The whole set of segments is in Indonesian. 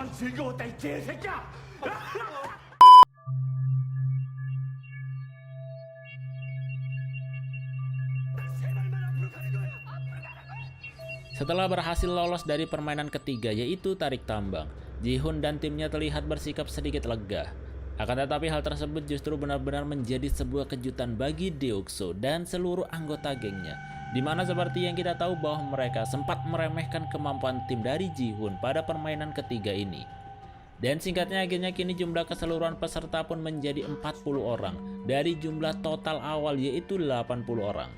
그만 즐거웠다 이 개새끼야! Setelah berhasil lolos dari permainan ketiga yaitu tarik tambang, Ji-hoon dan timnya terlihat bersikap sedikit lega. Akan tetapi hal tersebut justru benar-benar menjadi sebuah kejutan bagi Deokso dan seluruh anggota gengnya, dimana seperti yang kita tahu bahwa mereka sempat meremehkan kemampuan tim dari Ji-hoon pada permainan ketiga ini. Dan singkatnya akhirnya kini jumlah keseluruhan peserta pun menjadi 40 orang dari jumlah total awal yaitu 80 orang.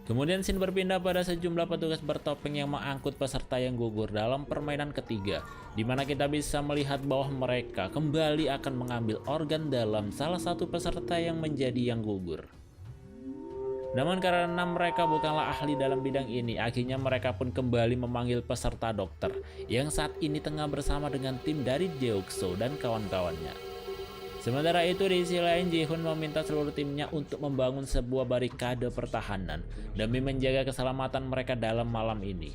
Kemudian scene berpindah pada sejumlah petugas bertopeng yang mengangkut peserta yang gugur dalam permainan ketiga, di mana kita bisa melihat bahwa mereka kembali akan mengambil organ dalam salah satu peserta yang menjadi yang gugur. Namun karena mereka bukanlah ahli dalam bidang ini, akhirnya mereka pun kembali memanggil peserta dokter yang saat ini tengah bersama dengan tim dari Deokso dan kawan-kawannya. Sementara itu di sisi lain Ji-hoon meminta seluruh timnya untuk membangun sebuah barikade pertahanan demi menjaga keselamatan mereka dalam malam ini.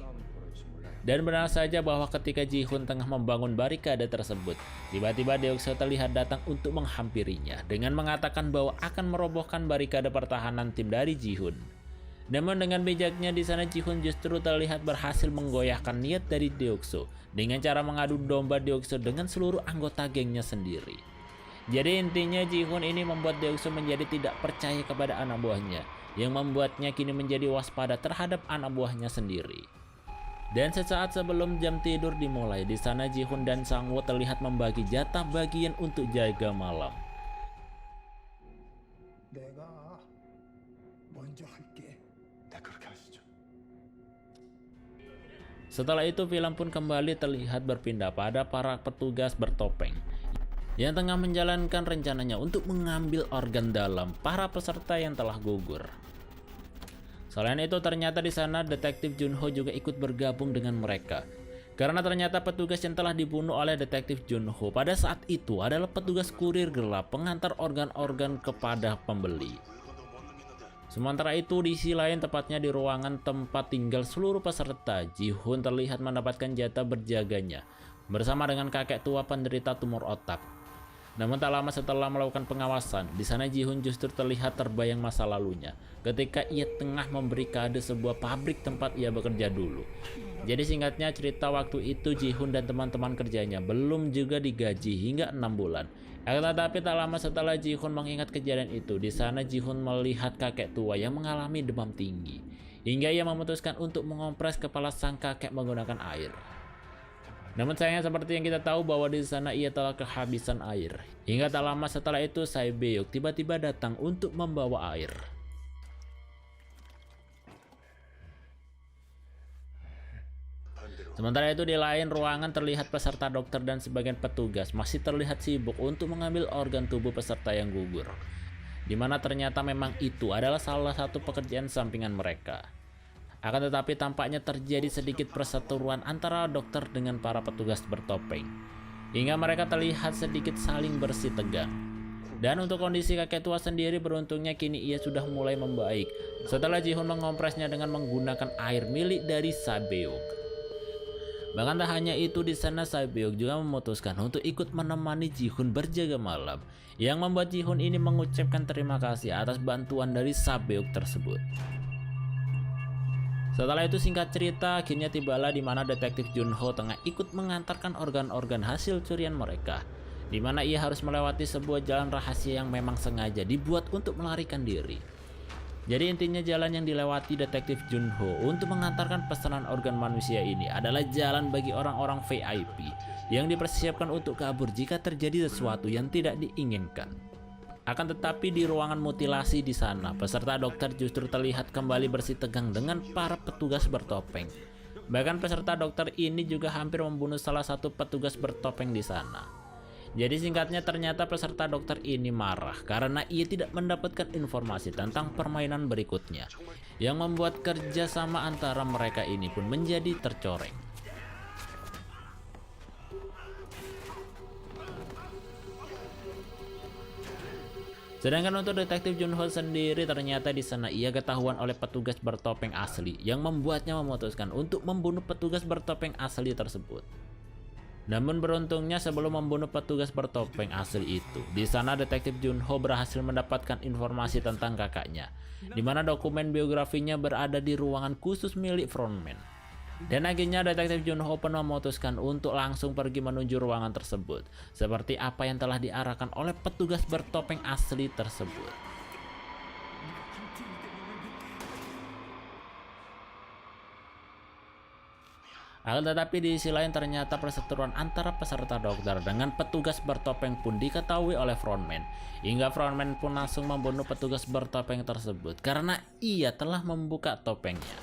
Dan benar saja bahwa ketika Ji-hoon tengah membangun barikade tersebut, tiba-tiba Deokso terlihat datang untuk menghampirinya dengan mengatakan bahwa akan merobohkan barikade pertahanan tim dari Ji-hoon. Namun dengan bijaknya di sana Ji-hoon justru terlihat berhasil menggoyahkan niat dari Deokso dengan cara mengadu domba Deokso dengan seluruh anggota gengnya sendiri. Jadi intinya Ji-hoon ini membuat Deokso menjadi tidak percaya kepada anak buahnya, yang membuatnya kini menjadi waspada terhadap anak buahnya sendiri. Dan sesaat sebelum jam tidur dimulai, di sana Ji-hoon dan Sang-woo terlihat membagi jatah bagian untuk jaga malam. 내가 먼저 할게. 네, 그렇게 하시죠. Setelah itu film pun kembali terlihat berpindah pada para petugas bertopeng yang tengah menjalankan rencananya untuk mengambil organ dalam para peserta yang telah gugur. Selain itu ternyata di sana detektif Junho juga ikut bergabung dengan mereka. Karena ternyata petugas yang telah dibunuh oleh detektif Junho pada saat itu adalah petugas kurir gelap pengantar organ-organ kepada pembeli. Sementara itu di sisi lain tepatnya di ruangan tempat tinggal seluruh peserta, Ji-hoon terlihat mendapatkan jatah berjaganya bersama dengan kakek tua penderita tumor otak. Namun tak lama setelah melakukan pengawasan, di sana Ji-hoon justru terlihat terbayang masa lalunya ketika ia tengah memberi kade sebuah pabrik tempat ia bekerja dulu. Jadi singkatnya cerita waktu itu Ji-hoon dan teman-teman kerjanya belum juga digaji hingga 6 bulan. Akan tetapi tak lama setelah Ji-hoon mengingat kejadian itu, di sana Ji-hoon melihat kakek tua yang mengalami demam tinggi hingga ia memutuskan untuk mengompres kepala sang kakek menggunakan air. Namun sayangnya seperti yang kita tahu bahwa di sana ia telah kehabisan air. Hingga tak lama setelah itu Sae-beok tiba-tiba datang untuk membawa air. Sementara itu di lain ruangan terlihat peserta dokter dan sebagian petugas masih terlihat sibuk untuk mengambil organ tubuh peserta yang gugur. Dimana ternyata memang itu adalah salah satu pekerjaan sampingan mereka. Akan tetapi tampaknya terjadi sedikit perseteruan antara dokter dengan para petugas bertopeng, hingga mereka terlihat sedikit saling bersih tegang. Dan untuk kondisi kakek tua sendiri beruntungnya kini ia sudah mulai membaik setelah Ji-hoon mengompresnya dengan menggunakan air milik dari Sae-beok. Bahkan tak hanya itu, di sana Sae-beok juga memutuskan untuk ikut menemani Ji-hoon berjaga malam, yang membuat Ji-hoon ini mengucapkan terima kasih atas bantuan dari Sae-beok tersebut. Setelah itu singkat cerita akhirnya tibalah di mana detektif Junho tengah ikut mengantarkan organ-organ hasil curian mereka, di mana ia harus melewati sebuah jalan rahasia yang memang sengaja dibuat untuk melarikan diri. Jadi intinya jalan yang dilewati detektif Junho untuk mengantarkan pesanan organ manusia ini adalah jalan bagi orang-orang VIP yang dipersiapkan untuk kabur jika terjadi sesuatu yang tidak diinginkan. Akan tetapi di ruangan mutilasi di sana, peserta dokter justru terlihat kembali bersih tegang dengan para petugas bertopeng. Bahkan peserta dokter ini juga hampir membunuh salah satu petugas bertopeng di sana. Jadi singkatnya ternyata peserta dokter ini marah karena ia tidak mendapatkan informasi tentang permainan berikutnya, yang membuat kerjasama antara mereka ini pun menjadi tercoreng. Sedangkan untuk detektif Junho sendiri ternyata di sana ia ketahuan oleh petugas bertopeng asli yang membuatnya memutuskan untuk membunuh petugas bertopeng asli tersebut. Namun beruntungnya sebelum membunuh petugas bertopeng asli itu, di sana detektif Junho berhasil mendapatkan informasi tentang kakaknya, di mana dokumen biografinya berada di ruangan khusus milik frontman. Dan akhirnya detektif Junho pun memutuskan untuk langsung pergi menuju ruangan tersebut, seperti apa yang telah diarahkan oleh petugas bertopeng asli tersebut. Akan tetapi di sisi lain ternyata perseteruan antara peserta dokter dengan petugas bertopeng pun diketahui oleh frontman, hingga frontman pun langsung membunuh petugas bertopeng tersebut karena ia telah membuka topengnya.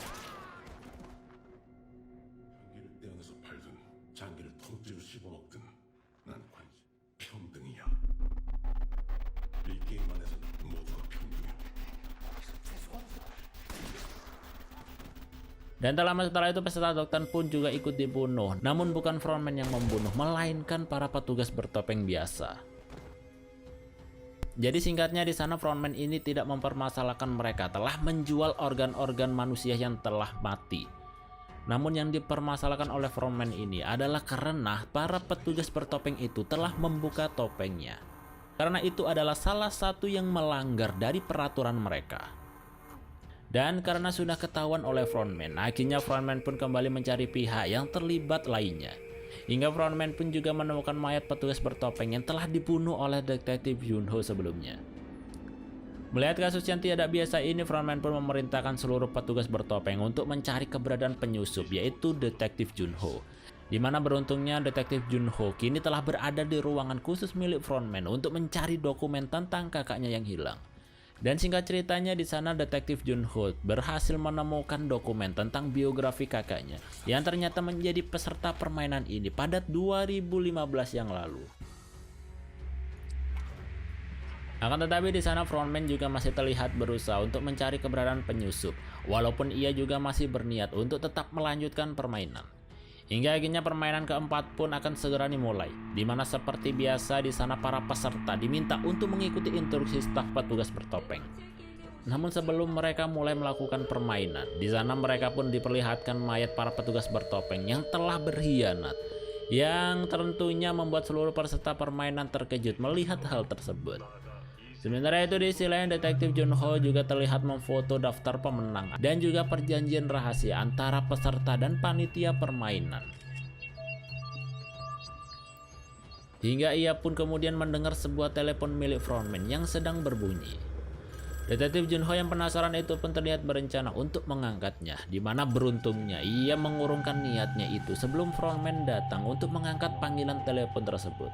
장기를 떼어내서 팔든 장기를 통째로 씹어먹든 난 관심 평등이야. 이 게임 안에서는 모두가 평등해. Dan tak lama setelah itu peserta dokter pun juga ikut dibunuh, namun bukan frontman yang membunuh, melainkan para petugas bertopeng biasa. Jadi singkatnya di sana frontman ini tidak mempermasalahkan mereka telah menjual organ-organ manusia yang telah mati. Namun yang dipermasalahkan oleh frontman ini adalah karena para petugas bertopeng itu telah membuka topengnya. Karena itu adalah salah satu yang melanggar dari peraturan mereka. Dan karena sudah ketahuan oleh frontman, akhirnya frontman pun kembali mencari pihak yang terlibat lainnya. Hingga frontman pun juga menemukan mayat petugas bertopeng yang telah dibunuh oleh detektif Junho sebelumnya. Melihat kasus yang tidak biasa ini, frontman pun memerintahkan seluruh petugas bertopeng untuk mencari keberadaan penyusup, yaitu detektif Junho. Di mana beruntungnya detektif Junho kini telah berada di ruangan khusus milik frontman untuk mencari dokumen tentang kakaknya yang hilang. Dan singkat ceritanya di sana detektif Junho berhasil menemukan dokumen tentang biografi kakaknya yang ternyata menjadi peserta permainan ini pada 2015 yang lalu. Akan tetapi di sana frontman juga masih terlihat berusaha untuk mencari keberadaan penyusup, walaupun ia juga masih berniat untuk tetap melanjutkan permainan. Hingga akhirnya permainan keempat pun akan segera dimulai, di mana seperti biasa di sana para peserta diminta untuk mengikuti instruksi staf petugas bertopeng. Namun sebelum mereka mulai melakukan permainan, di sana mereka pun diperlihatkan mayat para petugas bertopeng yang telah berkhianat, yang tentunya membuat seluruh peserta permainan terkejut melihat hal tersebut. Sementara itu di sisi lain detektif Junho juga terlihat memfoto daftar pemenang dan juga perjanjian rahasia antara peserta dan panitia permainan. Hingga ia pun kemudian mendengar sebuah telepon milik frontman yang sedang berbunyi. Detektif Junho yang penasaran itu pun terlihat berencana untuk mengangkatnya, di mana beruntungnya ia mengurungkan niatnya itu sebelum frontman datang untuk mengangkat panggilan telepon tersebut.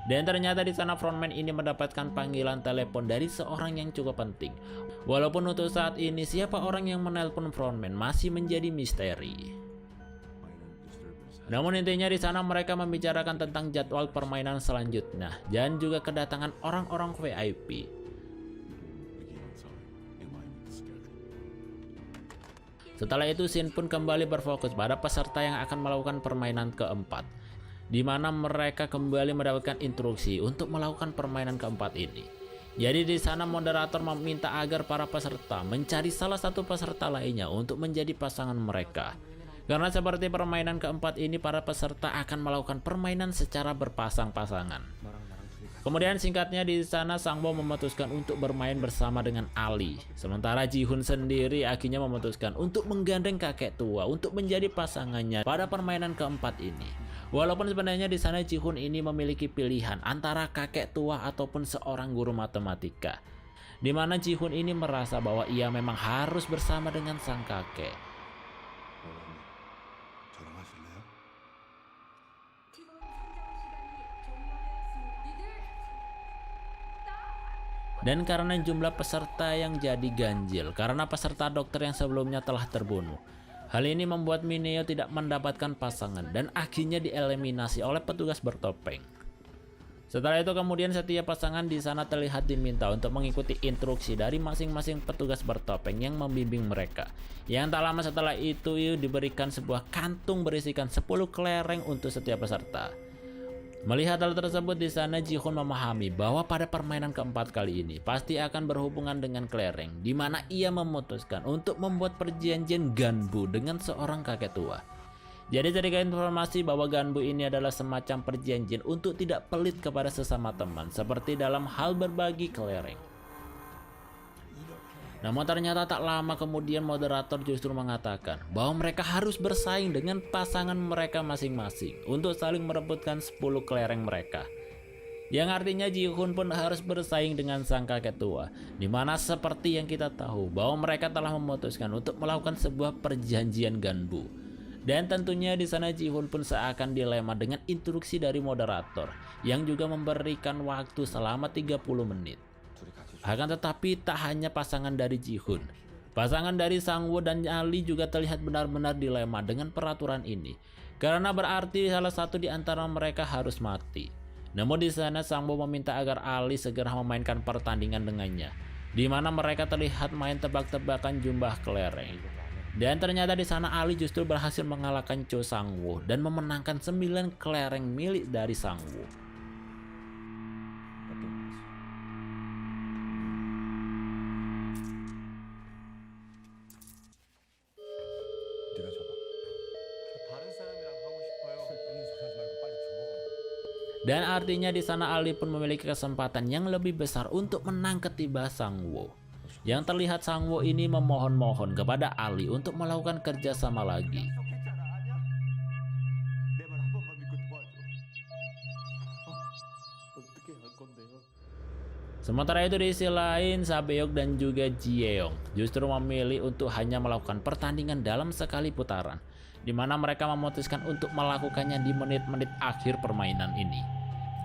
Dan ternyata di sana frontman ini mendapatkan panggilan telepon dari seorang yang cukup penting. Walaupun untuk saat ini siapa orang yang menelpon frontman masih menjadi misteri. Namun intinya di sana mereka membicarakan tentang jadwal permainan selanjutnya dan juga kedatangan orang-orang VIP. Setelah itu Shin pun kembali berfokus pada peserta yang akan melakukan permainan keempat, di mana mereka kembali mendapatkan instruksi untuk melakukan permainan keempat ini. Jadi di sana moderator meminta agar para peserta mencari salah satu peserta lainnya untuk menjadi pasangan mereka. Karena seperti permainan keempat ini para peserta akan melakukan permainan secara berpasang-pasangan. Kemudian singkatnya di sana Sangbo memutuskan untuk bermain bersama dengan Ali. Sementara Ji-hoon sendiri akhirnya memutuskan untuk menggandeng kakek tua untuk menjadi pasangannya pada permainan keempat ini. Walaupun sebenarnya di sana Ji-hoon ini memiliki pilihan antara kakek tua ataupun seorang guru matematika, di mana Ji-hoon ini merasa bahwa ia memang harus bersama dengan sang kakek. 저랑 하실래요? Dan karena jumlah peserta yang jadi ganjil karena peserta dokter yang sebelumnya telah terbunuh, hal ini membuat Mineo tidak mendapatkan pasangan dan akhirnya dieliminasi oleh petugas bertopeng. Setelah itu kemudian setiap pasangan di sana terlihat diminta untuk mengikuti instruksi dari masing-masing petugas bertopeng yang membimbing mereka. Yang tak lama setelah itu diberikan sebuah kantung berisikan 10 kelereng untuk setiap peserta. Melihat hal tersebut di sana Ji-hoon memahami bahwa pada permainan keempat kali ini pasti akan berhubungan dengan kelereng, di mana ia memutuskan untuk membuat perjanjian ganbu dengan seorang kakek tua. Jadi sedikit informasi bahwa Ganbu ini adalah semacam perjanjian untuk tidak pelit kepada sesama teman, seperti dalam hal berbagi kelereng. Namun ternyata tak lama kemudian moderator justru mengatakan bahwa mereka harus bersaing dengan pasangan mereka masing-masing untuk saling merebutkan 10 kelereng mereka. Yang artinya Ji-hoon pun harus bersaing dengan sang kakek tua, dimana seperti yang kita tahu bahwa mereka telah memutuskan untuk melakukan sebuah perjanjian Ganbu. Dan tentunya di sana Ji-hoon pun seakan dilema dengan instruksi dari moderator yang juga memberikan waktu selama 30 menit. Akan tetapi tak hanya pasangan dari Ji-hoon, pasangan dari Sang-woo dan Ali juga terlihat benar-benar dilema dengan peraturan ini, karena berarti salah satu di antara mereka harus mati. Namun di sana Sang-woo meminta agar Ali segera memainkan pertandingan dengannya, di mana mereka terlihat main tebak-tebakan jumlah kelereng. Dan ternyata di sana Ali justru berhasil mengalahkan Cho Sang-woo dan memenangkan 9 kelereng milik dari Sang-woo. Dan artinya di sana Ali pun memiliki kesempatan yang lebih besar untuk menang ketiba Sang-woo. Yang terlihat Sang-woo ini memohon-mohon kepada Ali untuk melakukan kerjasama lagi. Sementara itu di sisi lain, Sabeok dan juga Ji-yeong justru memilih untuk hanya melakukan pertandingan dalam sekali putaran, di mana mereka memutuskan untuk melakukannya di menit-menit akhir permainan ini.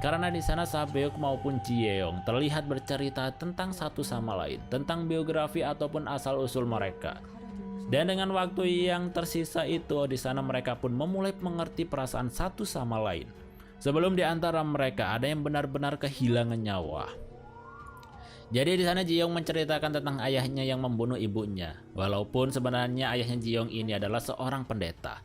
Karena di sana Sabeok maupun Ji-yeong terlihat bercerita tentang satu sama lain, tentang biografi ataupun asal-usul mereka. Dan dengan waktu yang tersisa itu, di sana mereka pun memulai mengerti perasaan satu sama lain. Sebelum di antara mereka ada yang benar-benar kehilangan nyawa. Jadi di sana Ji-yeong menceritakan tentang ayahnya yang membunuh ibunya, walaupun sebenarnya ayahnya Ji-yeong ini adalah seorang pendeta.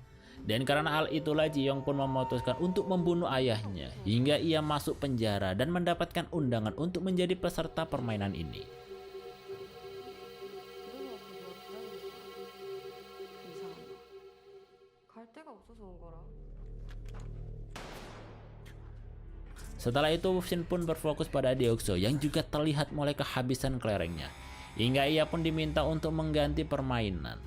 Dan karena hal itulah Ji-yeong pun memutuskan untuk membunuh ayahnya hingga ia masuk penjara dan mendapatkan undangan untuk menjadi peserta permainan ini. Setelah itu Shin pun berfokus pada Deokso yang juga terlihat mulai kehabisan kelerengnya, hingga ia pun diminta untuk mengganti permainan.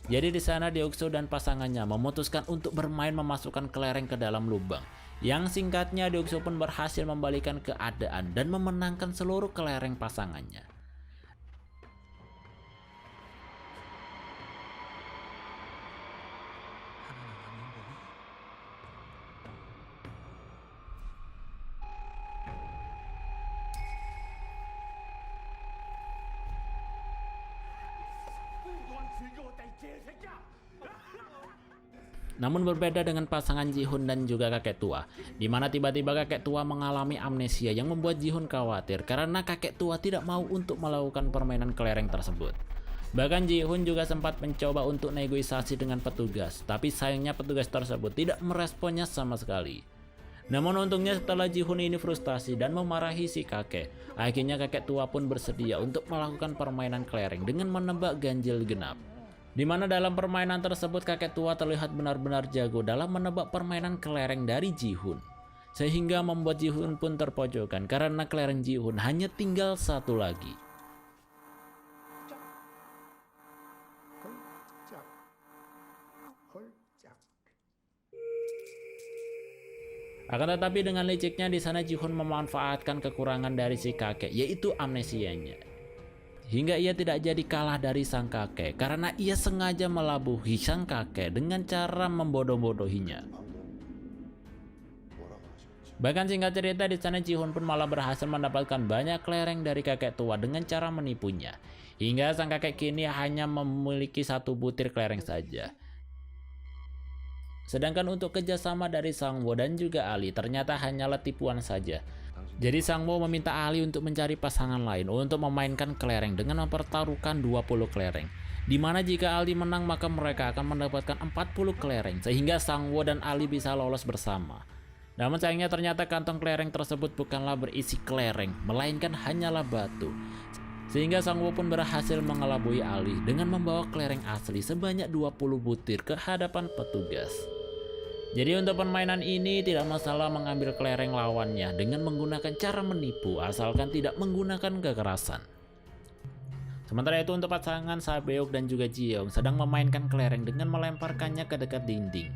Jadi di sana Deokso dan pasangannya memutuskan untuk bermain memasukkan kelereng ke dalam lubang. Yang singkatnya Deokso pun berhasil membalikan keadaan dan memenangkan seluruh kelereng pasangannya. Namun berbeda dengan pasangan Ji-hoon dan juga kakek tua, di mana tiba-tiba kakek tua mengalami amnesia yang membuat Ji-hoon khawatir karena kakek tua tidak mau untuk melakukan permainan kelereng tersebut. Bahkan Ji-hoon juga sempat mencoba untuk negosiasi dengan petugas, tapi sayangnya petugas tersebut tidak meresponnya sama sekali. Namun untungnya setelah Ji-hoon ini frustasi dan memarahi si kakek, akhirnya kakek tua pun bersedia untuk melakukan permainan kelereng dengan menebak ganjil genap. Di mana dalam permainan tersebut kakek tua terlihat benar-benar jago dalam menebak permainan kelereng dari Ji-hoon, sehingga membuat Ji-hoon pun terpojokkan karena kelereng Ji-hoon hanya tinggal satu lagi. Akan tetapi dengan liciknya di sana Ji-hoon memanfaatkan kekurangan dari si kakek, yaitu amnesianya. Hingga ia tidak jadi kalah dari sang kakek karena ia sengaja melabuhi sang kakek dengan cara membodoh-bodohinya. Bahkan singkat cerita di sana Ji-hoon pun malah berhasil mendapatkan banyak kelereng dari kakek tua dengan cara menipunya. Hingga sang kakek kini hanya memiliki satu butir kelereng saja. Sedangkan untuk kerjasama dari Sang-woo dan juga Ali ternyata hanyalah tipuan saja. Jadi Sang-woo meminta Ali untuk mencari pasangan lain untuk memainkan kelereng dengan mempertaruhkan 20 kelereng. Dimana jika Ali menang maka mereka akan mendapatkan 40 kelereng sehingga Sang-woo dan Ali bisa lolos bersama. Namun sayangnya ternyata kantong kelereng tersebut bukanlah berisi kelereng, melainkan hanyalah batu. Sehingga Sang-woo pun berhasil mengelabui Ali dengan membawa kelereng asli sebanyak 20 butir ke hadapan petugas. Jadi untuk permainan ini tidak masalah mengambil kelereng lawannya dengan menggunakan cara menipu asalkan tidak menggunakan kekerasan. Sementara itu untuk pasangan Sabeok dan juga Jiyeong sedang memainkan kelereng dengan melemparkannya ke dekat dinding.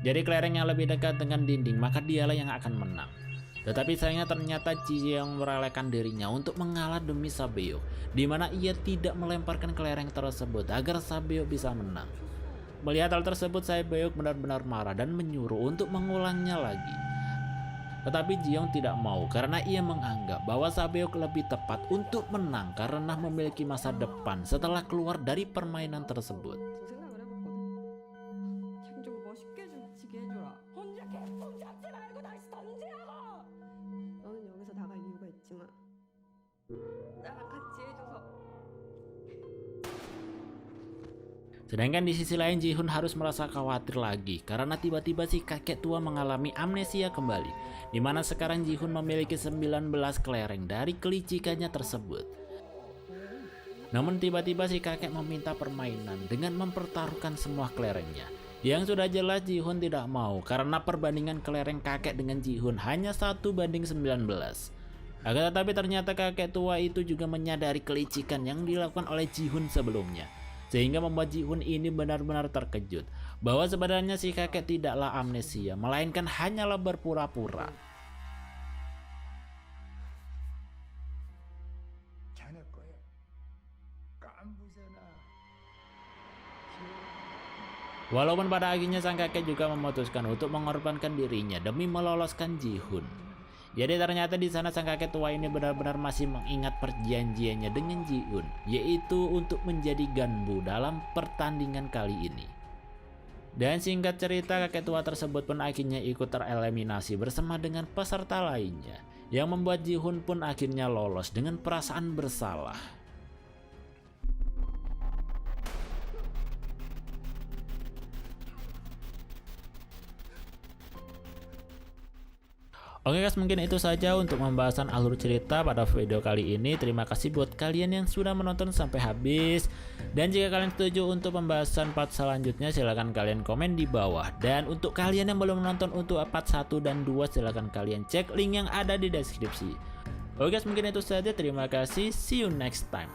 Jadi kelereng yang lebih dekat dengan dinding maka dialah yang akan menang. Tetapi sayangnya ternyata Jiyeong merelakan dirinya untuk mengalah demi Sabeok, di mana ia tidak melemparkan kelereng tersebut agar Sabeok bisa menang. Melihat hal tersebut, Sabeok benar-benar marah dan menyuruh untuk mengulangnya lagi. Tetapi Jiyeong tidak mau karena ia menganggap bahwa Sabeok lebih tepat untuk menang karena memiliki masa depan setelah keluar dari permainan tersebut. Sedangkan di sisi lain Jihun harus merasa khawatir lagi karena tiba-tiba si kakek tua mengalami amnesia kembali, di mana sekarang Jihun memiliki 19 kelereng dari kelicikannya tersebut. Namun tiba-tiba si kakek meminta permainan dengan mempertaruhkan semua kelerengnya. Yang sudah jelas Jihun tidak mau karena perbandingan kelereng kakek dengan Jihun hanya 1:19. Akan tetapi ternyata kakek tua itu juga menyadari kelicikan yang dilakukan oleh Jihun sebelumnya, sehingga membuat Jihun ini benar-benar terkejut bahwa sebenarnya si kakek tidaklah amnesia, melainkan hanyalah berpura-pura. Walaupun pada akhirnya sang kakek juga memutuskan untuk mengorbankan dirinya demi meloloskan Jihun. Jadi ternyata di sana sang kakek tua ini benar-benar masih mengingat perjanjiannya dengan Jihun, yaitu untuk menjadi Ganbu dalam pertandingan kali ini. Dan singkat cerita, kakek tua tersebut pun akhirnya ikut tereliminasi bersama dengan peserta lainnya, yang membuat Jihun pun akhirnya lolos dengan perasaan bersalah. Oke guys, mungkin itu saja untuk pembahasan alur cerita pada video kali ini. Terima kasih buat kalian yang sudah menonton sampai habis. Dan jika kalian setuju untuk pembahasan part selanjutnya, silahkan kalian komen di bawah. Dan untuk kalian yang belum menonton untuk part 1 dan 2, silahkan kalian cek link yang ada di deskripsi. Oke guys, mungkin itu saja. Terima kasih. See you next time.